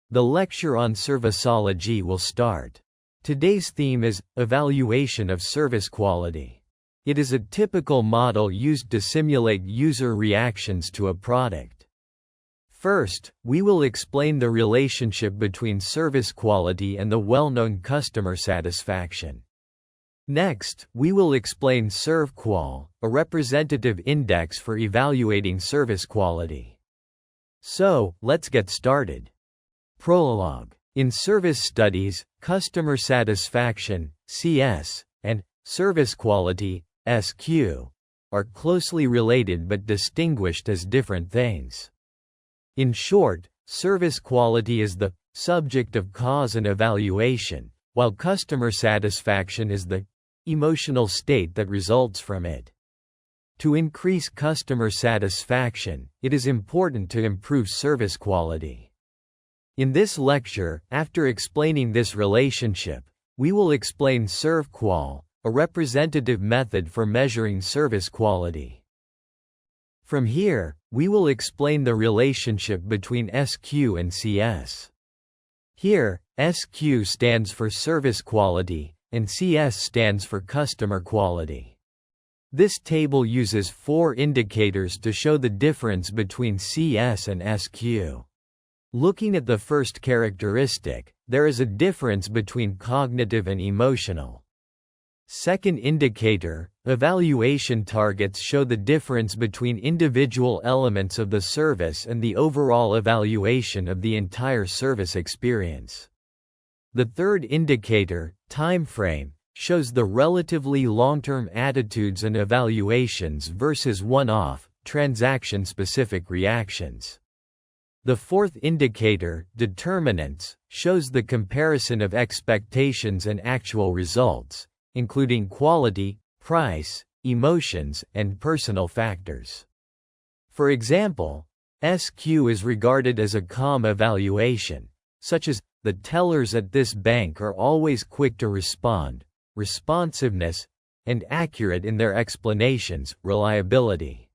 The lecture on Serviceology will start. Today's theme is evaluation of service quality. It is a typical model used to simulate user reactions to a product. First, we will explain the relationship between service quality and the well-known customer satisfaction. Next, we will explain ServQual, a representative index for evaluating service quality. So, let's get started. Prologue. In service studies, customer satisfaction, CS, and service quality, SQ, are closely related but distinguished as different things. In short, service quality is the subject of cause and evaluation, while customer satisfaction is the emotional state that results from it. To increase customer satisfaction, it is important to improve service quality. In this lecture, after explaining this relationship, we will explain ServQual, a representative method for measuring service quality. From here, we will explain the relationship between SQ and CS. Here, SQ stands for service quality, and CS stands for customer quality. This table uses 4 indicators to show the difference between CS and SQ. Looking at the first characteristic, there is a difference between cognitive and emotional. Second indicator, evaluation targets show the difference between individual elements of the service and the overall evaluation of the entire service experience. The third indicator, time frame, shows the relatively long-term attitudes and evaluations versus one-off, transaction-specific reactions. The fourth indicator, determinants, shows the comparison of expectations and actual results, including quality, price, emotions, and personal factors. For example, SQ is regarded as a calm evaluation, such as, the tellers at this bank are always quick to respond, responsiveness, and accurate in their explanations, reliability.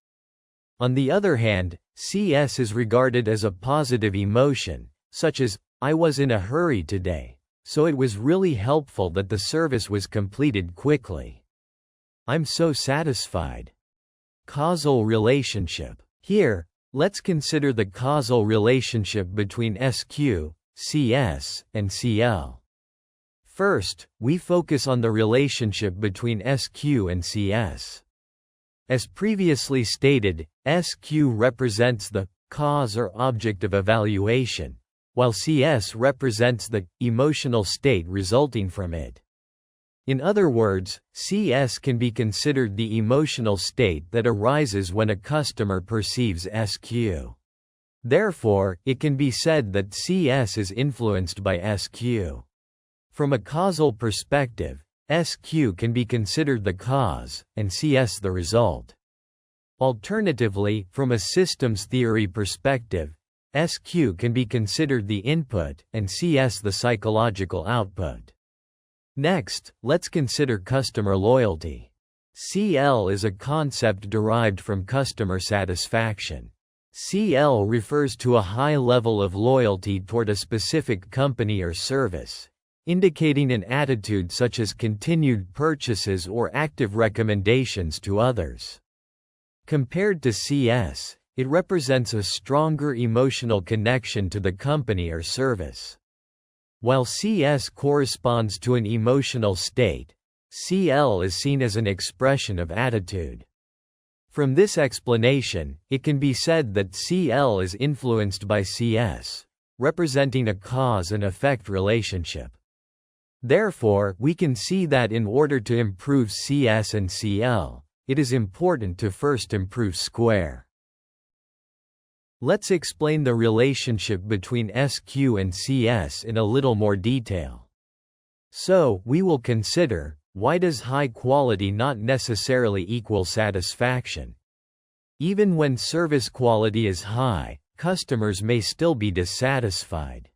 On the other hand, CS is regarded as a positive emotion, such as, I was in a hurry today, so it was really helpful that the service was completed quickly. I'm so satisfied. Causal relationship. Here, let's consider the causal relationship between SQ, CS, and CL. First, we focus on the relationship between SQ and CS. As previously stated, SQ represents the cause or object of evaluation, while CS represents the emotional state resulting from it. In other words, CS can be considered the emotional state that arises when a customer perceives SQ. Therefore, it can be said that CS is influenced by SQ. From a causal perspective, SQ can be considered the cause, and CS the result. Alternatively, from a systems theory perspective, SQ can be considered the input, and CS the psychological output. Next, let's consider customer loyalty. CL is a concept derived from customer satisfaction. CL refers to a high level of loyalty toward a specific company or service, indicating an attitude such as continued purchases or active recommendations to others. Compared to CS, it represents a stronger emotional connection to the company or service. While CS corresponds to an emotional state, CL is seen as an expression of attitude. From this explanation, it can be said that CL is influenced by CS, representing a cause and effect relationship. Therefore, we can see that in order to improve CS and CL, it is important to first improve square. Let's explain the relationship between SQ and CS in a little more detail. So, we will consider, why does high quality not necessarily equal satisfaction? Even when service quality is high, customers may still be dissatisfied.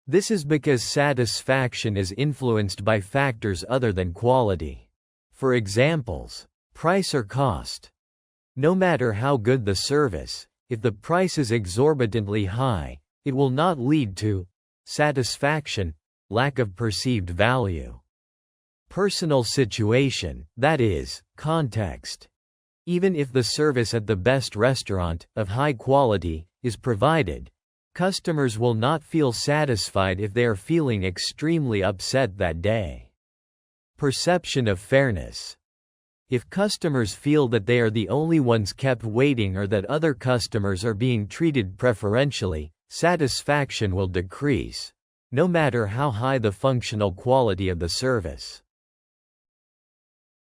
This is because satisfaction is influenced by factors other than quality. For examples, price or cost. No matter how good the service, If the price is exorbitantly high, it will not lead to satisfaction, lack of perceived value. Personal situation, that is, context. Even if the service at the best restaurant, of high quality, is provided, customers will not feel satisfied if they are feeling extremely upset that day. Perception of fairness. If customers feel that they are the only ones kept waiting or that other customers are being treated preferentially, satisfaction will decrease, no matter how high the functional quality of the service.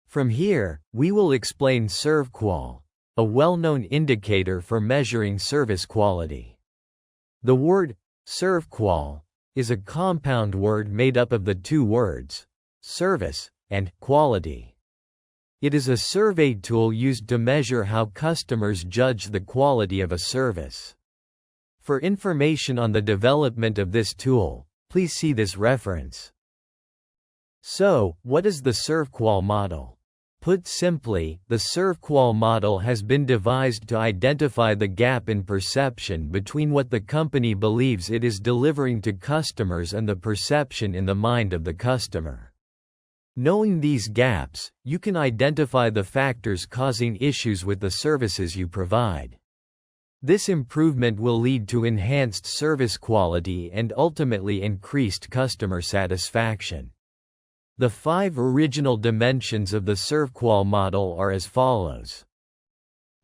From here, we will explain ServQual, a well-known indicator for measuring service quality. The word ServQual is a compound word made up of the two words service and quality. It is a survey tool used to measure how customers judge the quality of a service. For information on the development of this tool, please see this reference. So, what is the ServQual model? Put simply, the ServQual model has been devised to identify the gap in perception between what the company believes it is delivering to customers and the perception in the mind of the customer. Knowing these gaps, you can identify the factors causing issues with the services you provide. This improvement will lead to enhanced service quality and ultimately increased customer satisfaction. The 5 original dimensions of the ServQual model are as follows.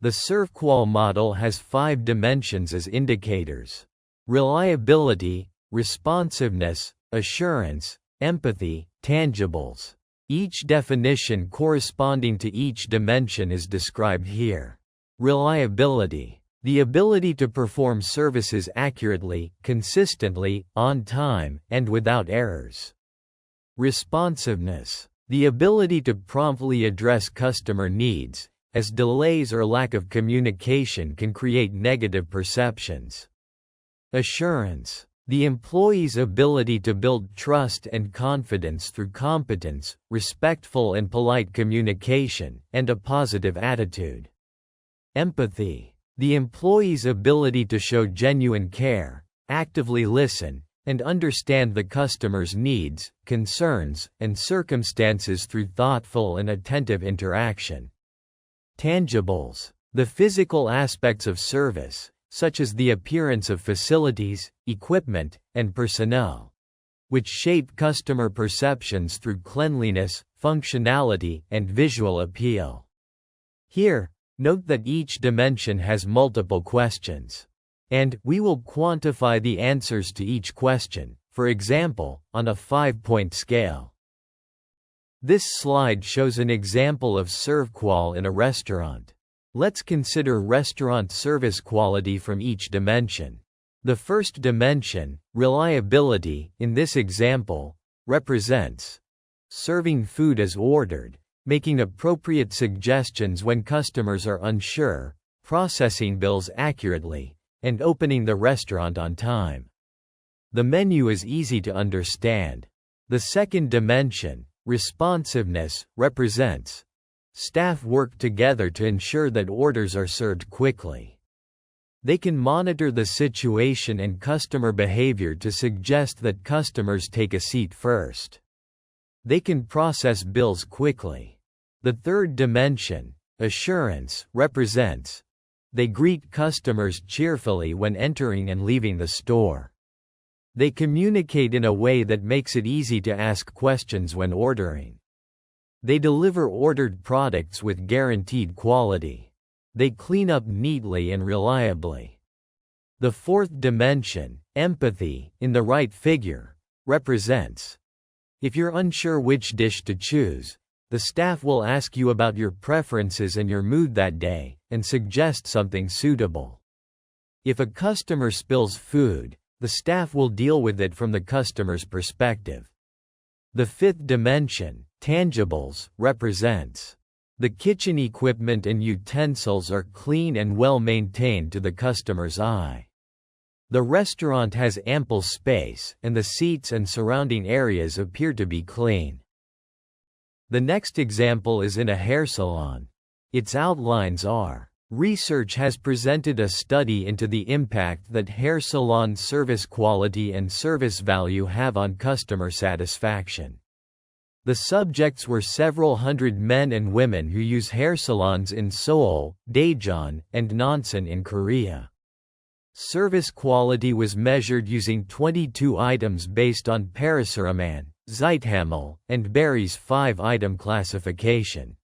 The ServQual model has 5 dimensions as indicators: reliability, responsiveness, assurance, empathy, tangibles. Each definition corresponding to each dimension is described here. Reliability. The ability to perform services accurately, consistently, on time, and without errors. Responsiveness. The ability to promptly address customer needs, as delays or lack of communication can create negative perceptions. Assurance. The employee's ability to build trust and confidence through competence, respectful and polite communication, and a positive attitude. Empathy. The employee's ability to show genuine care, actively listen, and understand the customer's needs, concerns, and circumstances through thoughtful and attentive interaction. Tangibles. The physical aspects of service, such as the appearance of facilities, equipment, and personnel, which shape customer perceptions through cleanliness, functionality, and visual appeal. Here, note that each dimension has multiple questions. And we will quantify the answers to each question, for example, on a 5-point scale. This slide shows an example of ServQual in a restaurant. Let's consider restaurant service quality from each dimension. The first dimension, reliability, in this example, represents serving food as ordered, making appropriate suggestions when customers are unsure, processing bills accurately, and opening the restaurant on time. The menu is easy to understand. The second dimension, responsiveness, represents staff work together to ensure that orders are served quickly. They can monitor the situation and customer behavior to suggest that customers take a seat first. They can process bills quickly. The third dimension, assurance, represents they greet customers cheerfully when entering and leaving the store. They communicate in a way that makes it easy to ask questions when ordering. They deliver ordered products with guaranteed quality. They clean up neatly and reliably. The fourth dimension, empathy, in the right figure, represents if you're unsure which dish to choose, the staff will ask you about your preferences and your mood that day, and suggest something suitable. If a customer spills food, the staff will deal with it from the customer's perspective. The fifth dimension, tangibles, represents the kitchen equipment and utensils are clean and well maintained to the customer's eye. The restaurant has ample space, and the seats and surrounding areas appear to be clean. The next example is in a hair salon. Its outlines are Research has presented a study into the impact that hair salon service quality and service value have on customer satisfaction. The subjects were several hundred men and women who use hair salons in Seoul, Daejeon, and Nonsan in Korea. Service quality was measured using 22 items based on Paraceraman, Zeithamel, and Berry's 5-item classification.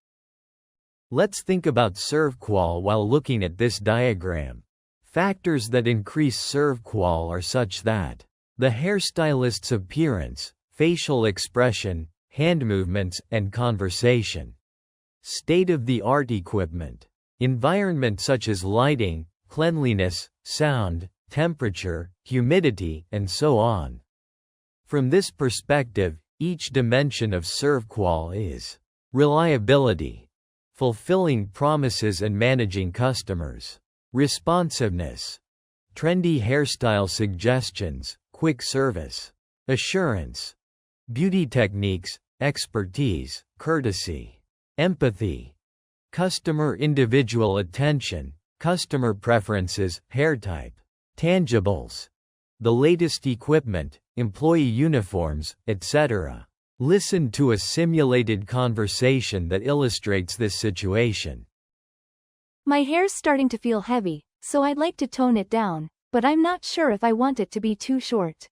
Let's think about ServQual while looking at this diagram. Factors that increase ServQual are such that the hairstylist's appearance, facial expression, hand movements, and conversation. State-of-the-art equipment. Environment such as lighting, cleanliness, sound, temperature, humidity, and so on. From this perspective, each dimension of ServQual is reliability, fulfilling promises and managing customers. Responsiveness. Trendy hairstyle suggestions, quick service. Assurance. Beauty techniques, expertise, courtesy. Empathy. Customer individual attention, customer preferences, hair type. Tangibles. The latest equipment, employee uniforms, etc. Listen to a simulated conversation that illustrates this situation. My hair's starting to feel heavy, so I'd like to tone it down, but I'm not sure if I want it to be too short.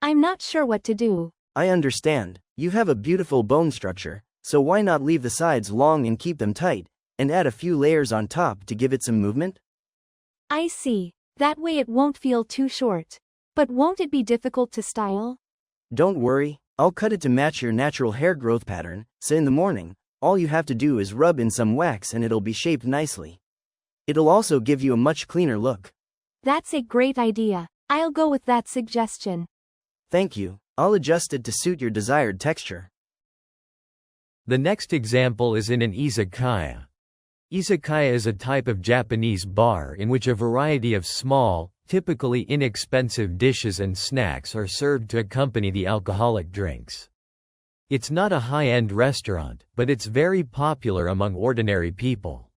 I'm not sure what to do. I understand. You have a beautiful bone structure, so why not leave the sides long and keep them tight, and add a few layers on top to give it some movement? I see. That way it won't feel too short. But won't it be difficult to style? Don't worry, I'll cut it to match your natural hair growth pattern, so in the morning, all you have to do is rub in some wax and it'll be shaped nicely. It'll also give you a much cleaner look. That's a great idea. I'll go with that suggestion. Thank you. I'll adjust it to suit your desired texture. The next example is in an izakaya. Izakaya is a type of Japanese bar in which a variety of small, typically inexpensive dishes and snacks are served to accompany the alcoholic drinks. It's not a high-end restaurant, but it's very popular among ordinary people.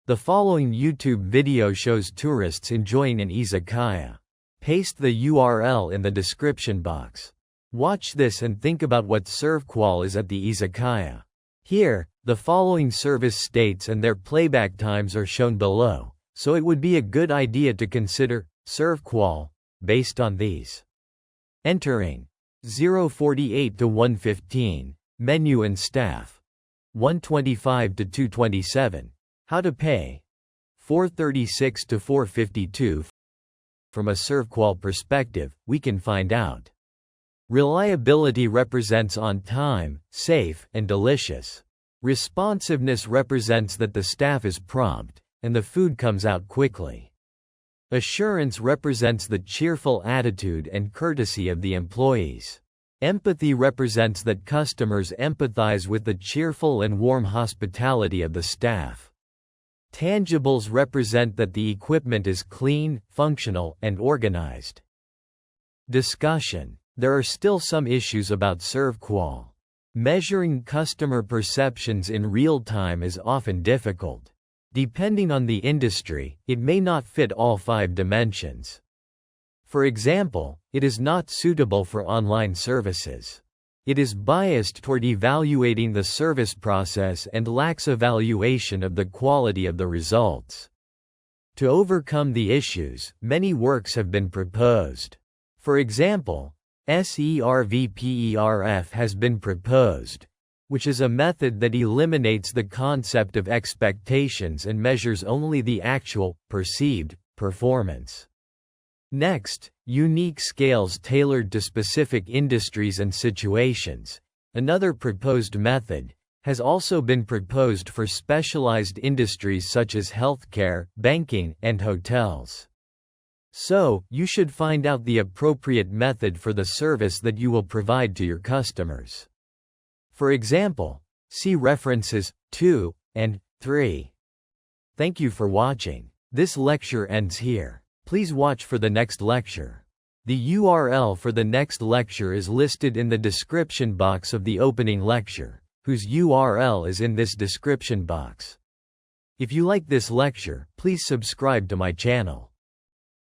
The following YouTube video shows tourists enjoying an izakaya. Paste the URL in the description box. Watch this and think about what ServQual is at the izakaya. Here, the following service states and their playback times are shown below, so it would be a good idea to consider ServQual based on these. Entering 0:48 to 1:15, menu and staff. 1:25 to 2:27. How to pay. 4:36 to 4:52. From a ServQual perspective, we can find out. Reliability represents on time, safe, and delicious. Responsiveness represents that the staff is prompt, and the food comes out quickly. Assurance represents the cheerful attitude and courtesy of the employees. Empathy represents that customers empathize with the cheerful and warm hospitality of the staff. Tangibles represent that the equipment is clean, functional, and organized. Discussion. There are still some issues about ServQual. Measuring customer perceptions in real time is often difficult. Depending on the industry, it may not fit all 5 dimensions. For example, it is not suitable for online services. It is biased toward evaluating the service process and lacks evaluation of the quality of the results. To overcome the issues, many works have been proposed. For example, SERVPERF has been proposed, which is a method that eliminates the concept of expectations and measures only the actual, perceived, performance. Next, unique scales tailored to specific industries and situations. Another proposed method has also been proposed for specialized industries such as healthcare, banking, and hotels. So, you should find out the appropriate method for the service that you will provide to your customers. For example, see references 2 and 3. Thank you for watching. This lecture ends here. Please watch for the next lecture. The URL for the next lecture is listed in the description box of the opening lecture, whose URL is in this description box. If you like this lecture, please subscribe to my channel.